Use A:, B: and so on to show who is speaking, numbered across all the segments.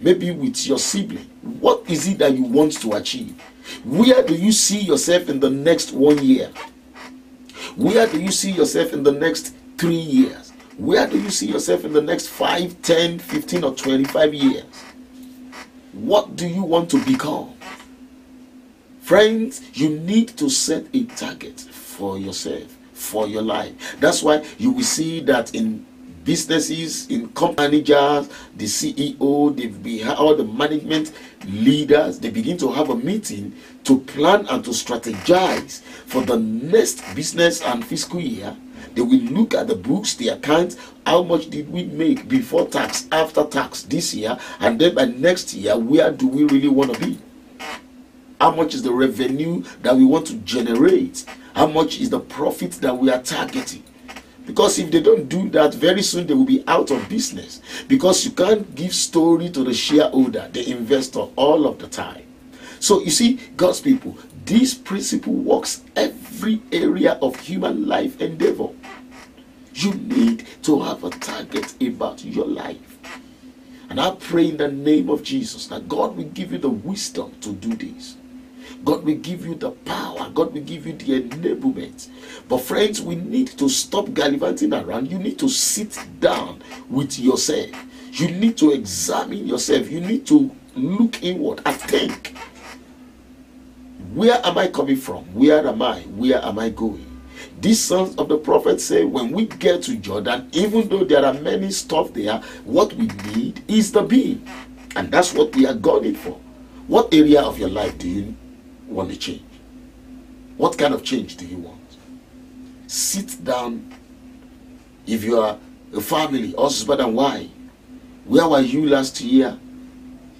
A: maybe with your sibling. What is it that you want to achieve? Where do you see yourself in the next 1 year? Where do you see yourself in the next 3 years? Where do you see yourself in the next 5, 10, 15, or 25 years? What do you want to become? Friends, you need to set a target for yourself, for your life. That's why you will see that in businesses, in company managers, the CEO, all the management leaders, they begin to have a meeting to plan and to strategize for the next business and fiscal year. They will look at the books, the accounts, how much did we make before tax, after tax this year, and then by next year, where do we really want to be? How much is the revenue that we want to generate? How much is the profit that we are targeting? Because if they don't do that, very soon they will be out of business. Because you can't give story to the shareholder, the investor, all of the time. So you see, God's people, this principle works every area of human life endeavor. You need to have a target about your life. And I pray in the name of Jesus that God will give you the wisdom to do this. God will give you the power. God will give you the enablement. But friends, we need to stop gallivanting around. You need to sit down with yourself. You need to examine yourself. You need to look inward and think. Where am I coming from? Where am I? Where am I going? These sons of the prophet say, when we get to Jordan, even though there are many stuff there, what we need is the beam. And that's what we are going for. What area of your life do you want to change? What kind of change do you want? Sit down. If you are a family, husband and wife, where were you last year?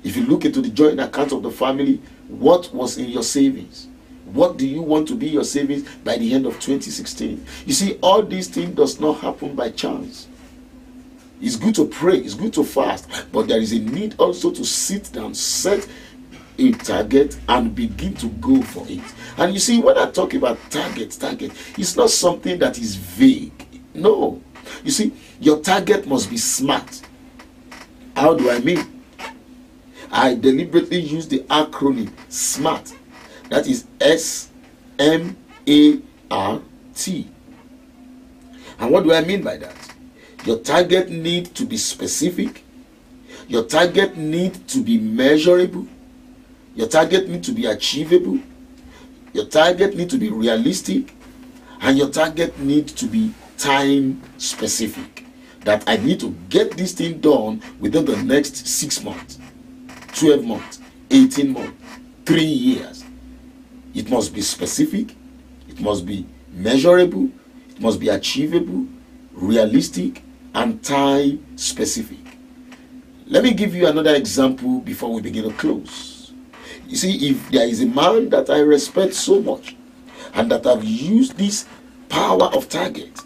A: If you look into the joint account of the family, what was in your savings? What do you want to be your savings by the end of 2016? You see, all these things does not happen by chance. It's good to pray, it's good to fast, but there is a need also to sit down, set a target and begin to go for it. And you see, when I talk about target, it's not something that is vague. No. You see, your target must be smart. How do I mean? I deliberately use the acronym SMART. That is SMART. And what do I mean by that? Your target needs to be specific. Your target needs to be measurable. Your target needs to be achievable. Your target needs to be realistic. And your target needs to be time specific. That I need to get this thing done within the next 6 months, 12 months, 18 months, 3 years. It must be specific. It must be measurable. It must be achievable, realistic, and time specific. Let me give you another example before we begin to close. You see, if there is a man that I respect so much and that I've used this power of target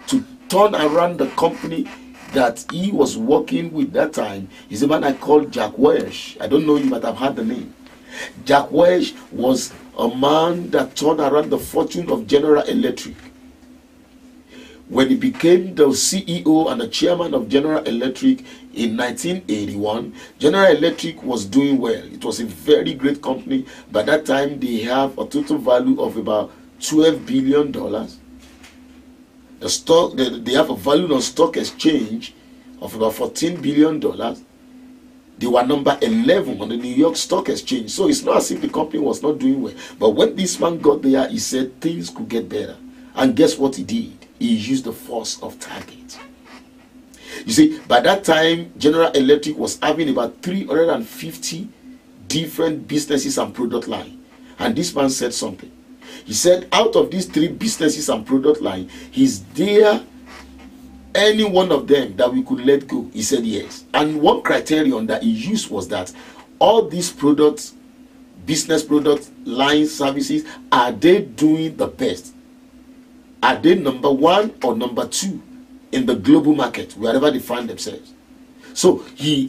A: to turn around the company that he was working with that time, is a man I call Jack Welch. I don't know, you might have heard the name. Jack Welch was a man that turned around the fortune of General Electric. When he became the CEO and the chairman of General Electric in 1981, General Electric was doing well. It was a very great company. By that time, they have a total value of about $12 billion. The stock, they have a value on stock exchange of about $14 billion. They were number 11 on the New York Stock Exchange. So it's not as if the company was not doing well. But when this man got there, he said things could get better. And guess what he did? He used the force of target. You see, by that time, General Electric was having about 350 different businesses and product lines. And this man said something. He said, out of these 3 businesses and product lines, is there any one of them that we could let go? He said yes. And one criterion that he used was that all these products, business products, lines, services, are they doing the best? Are they number 1 or number 2 in the global market, wherever they find themselves? So he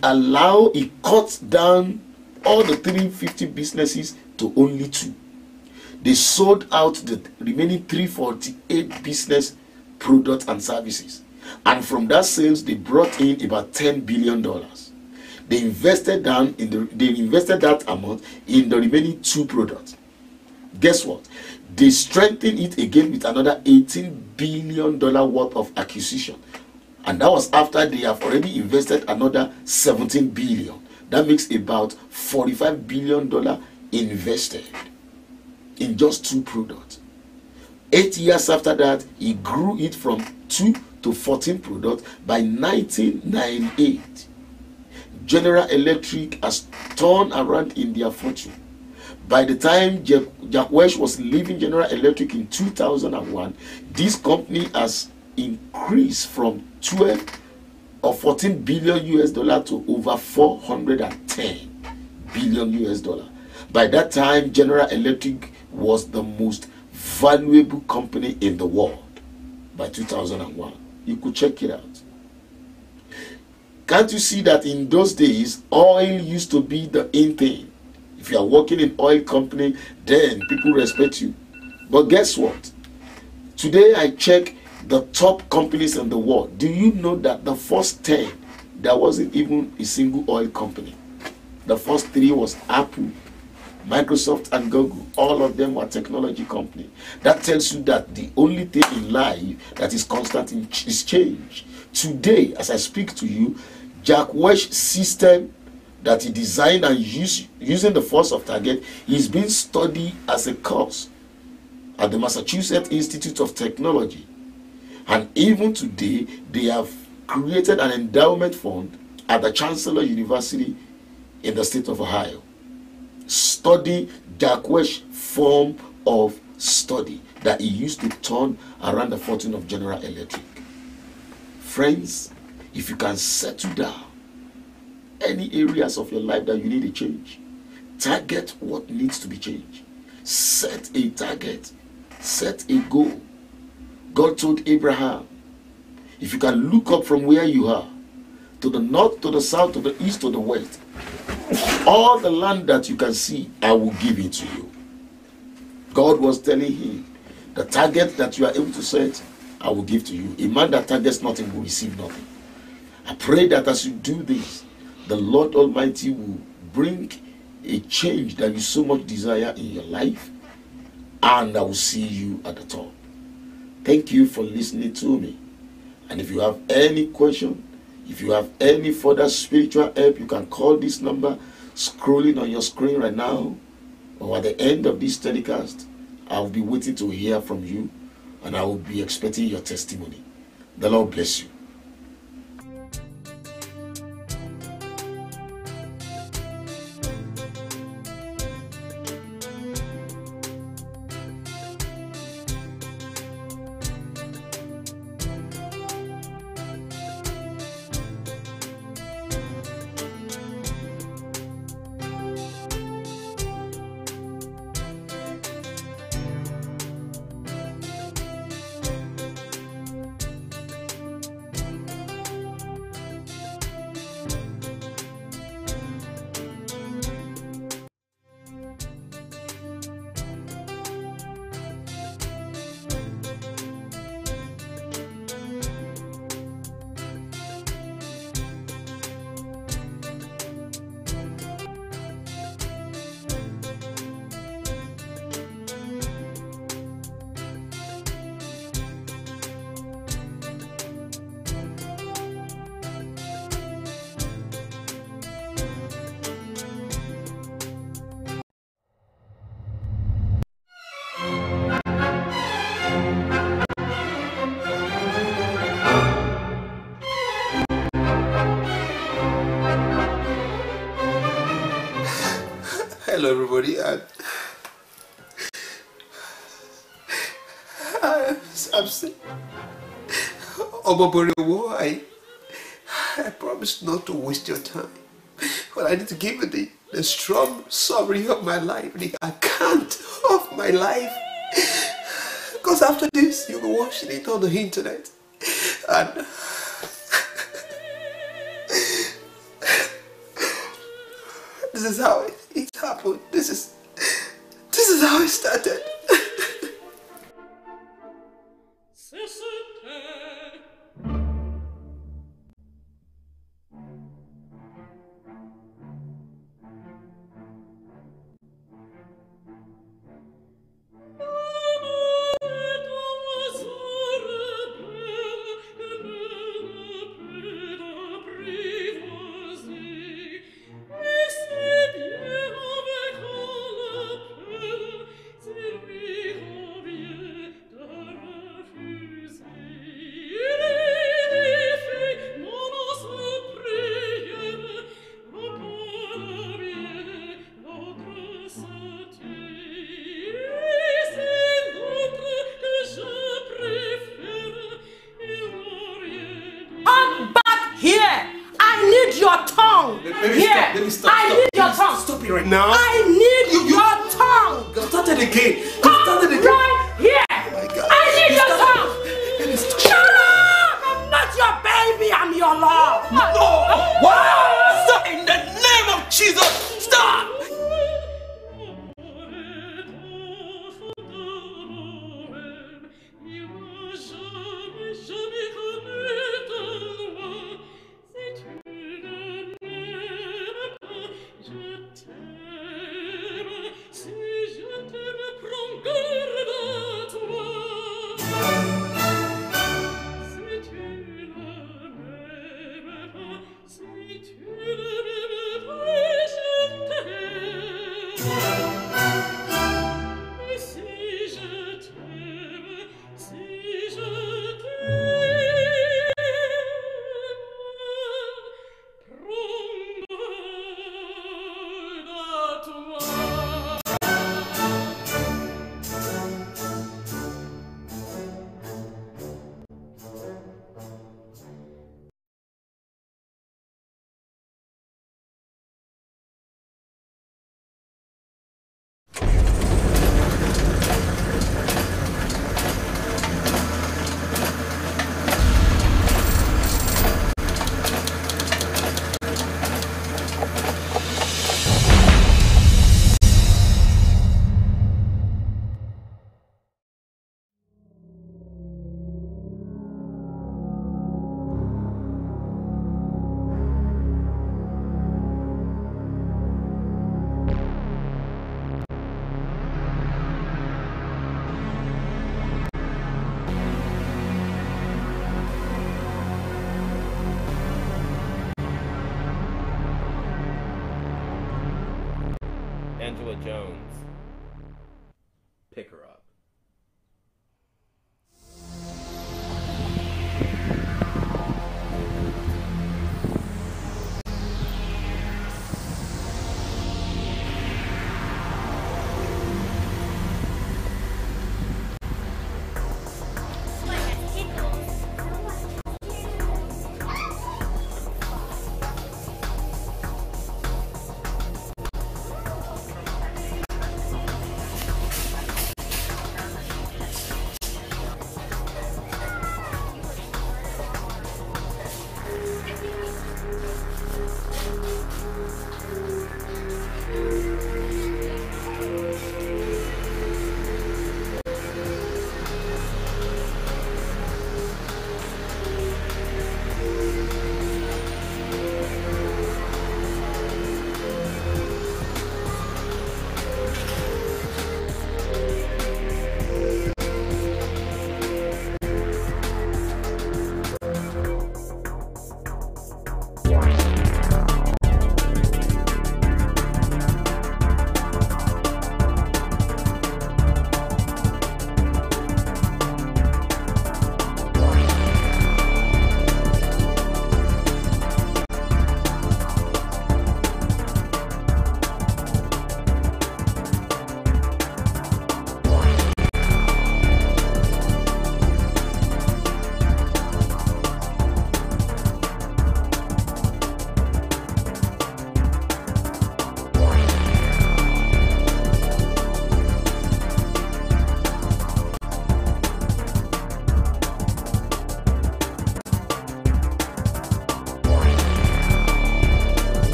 A: cut down all the 350 businesses to only 2. They sold out the remaining 348 business products and services. And from that sales, they brought in about $10 billion. They invested that amount in the remaining 2 products. Guess what? They strengthened it again with another $18 billion worth of acquisition. And that was after they have already invested another $17 billion. That makes about $45 billion invested in just 2 products. 8 years after that, he grew it from 2 to 14 products. By 1998, General Electric has turned around in their fortune. By the time Jack Welch was leaving General Electric in 2001, this company has increased from 12 or 14 billion US dollar to over 410 billion US dollar. By that time, General Electric was the most valuable company in the world. By 2001, you could check it out. Can't you see that in those days, oil used to be the in thing? If you are working in oil company, then people respect you. But guess what? Today I check the top companies in the world. Do you know that the first 10, there wasn't even a single oil company? The first 3 was Apple, Microsoft, and Google. All of them were technology companies. That tells you that the only thing in life that is constant is change. Today, as I speak to you, Jack Welch's system that he designed and using the force of target is being studied as a course at the Massachusetts Institute of Technology. And even today, they have created an endowment fund at the Chancellor University in the state of Ohio. Study Jack Welch's form of study that he used to turn around the fortune of General Electric. Friends, if you can settle down any areas of your life that you need a change, target what needs to be changed. Set a target. Set a goal. God told Abraham, if you can look up from where you are, to the north, to the south, to the east, to the west, all the land that you can see, I will give it to you. God was telling him, the target that you are able to set, I will give to you. A man that targets nothing will receive nothing. I pray that as you do this, the Lord Almighty will bring a change that you so much desire in your life, and I will see you at the top. Thank you for listening to me. And if you have any question, if you have any further spiritual help, you can call this number scrolling on your screen right now, or at the end of this telecast. I'll be waiting to hear from you, and I will be expecting your testimony. The Lord bless you.
B: Hello, everybody. I'm sick. I promise not to waste your time, but I need to give you the strong summary of my life, the account of my life. Because after this, you'll be watching it on the internet, and this is how it happened. This is how it started. Please stop.
C: I need your tongue.
B: Stop it right now.
C: I need your tongue.
B: You started again. You
C: Come
B: started again.
C: right here.
B: Oh my God.
C: I need your tongue.
B: Stop.
C: Shut up! I'm not your baby. I'm your love.
B: No! What? Stop! In the name of Jesus! Stop!
D: Angela Jones. Pick her up.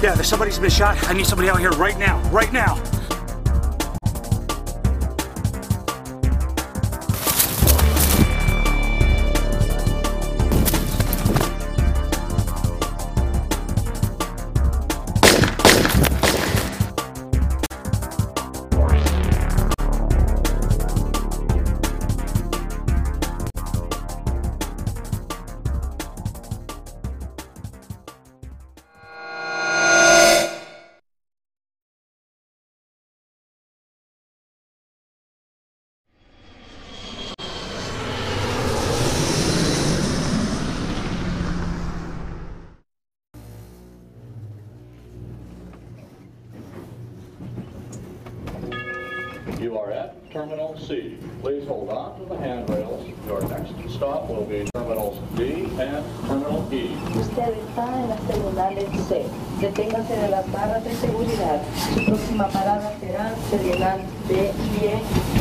E: Yeah, there's somebody's been shot. I need somebody out here right now. Right now.
F: You are at Terminal C. Please hold on to the handrails. Your next stop will be Terminals D and Terminal E.
G: Usted está en las terminales C. Deténgase de las barras de seguridad. Su próxima parada será Terminal D y E.